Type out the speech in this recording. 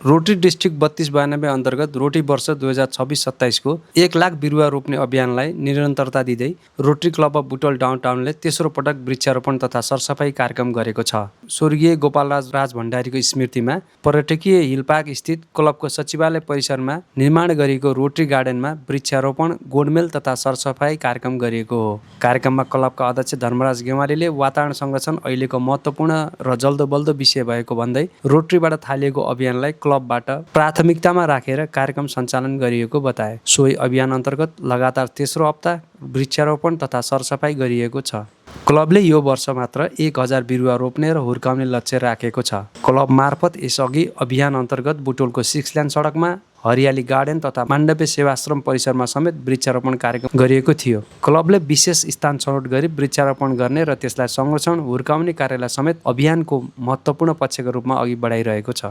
Rotary district 3292 अन्तर्गत रोटी वर्ष 2026-27 को 1 लाख बिरुवा रोप्ने अभियानलाई निरन्तरता दिँदै रोटरी क्लब अफ बुटवल डाउनटाउनले तेस्रो पटक वृक्षारोपण तथा सरसफाई कार्यक्रम गरेको छ। स्वर्गीय गोपालराज भण्डारीको स्मृतिमा पर्यटकीय हिलपार्क स्थित क्लबको सचिवालय परिसरमा निर्माण गरिएको रोटरी गार्डनमा वृक्षारोपण, गोडमेल तथा सरसफाई कार्यक्रम गरिएको हो। कार्यक्रममा क्लबका अध्यक्ष धर्मराज गेवालीले वातावरण संरक्षण अहिलेको महत्त्वपूर्ण र जल्दोबल्दो विषय भएको भन्दै रोटरीबाट थालिएको अभियानलाई क्लबबाट प्राथमिकतामा राखेर कार्यक्रम सञ्चालन गरिएको बताए। सोही अभियान अन्तर्गत लगातार तेस्रो हप्ता वृक्षारोपण तथा सरसफाई गरिएको छ। क्लबले यो वर्ष मात्र 1000 बिरुवा रोप्ने र हुर्काउने लक्ष्य राखेको छ। क्लब मार्फत यसअघि अभियान अन्तर्गत बुटवलको 6 लेन सडकमा हरियाली गार्डन तथा माण्डव्य सेवाश्रम परिसरमा समेत वृक्षारोपण कार्यक्रम गरिएको थियो। क्लबले विशेष स्थान छनौट गरी वृक्षारोपण गर्ने र त्यसलाई संरक्षण, हुर्काउने कार्यलाई समेत अभियानको महत्त्वपूर्ण पक्षको रूपमा अघि बढाइरहेको छ।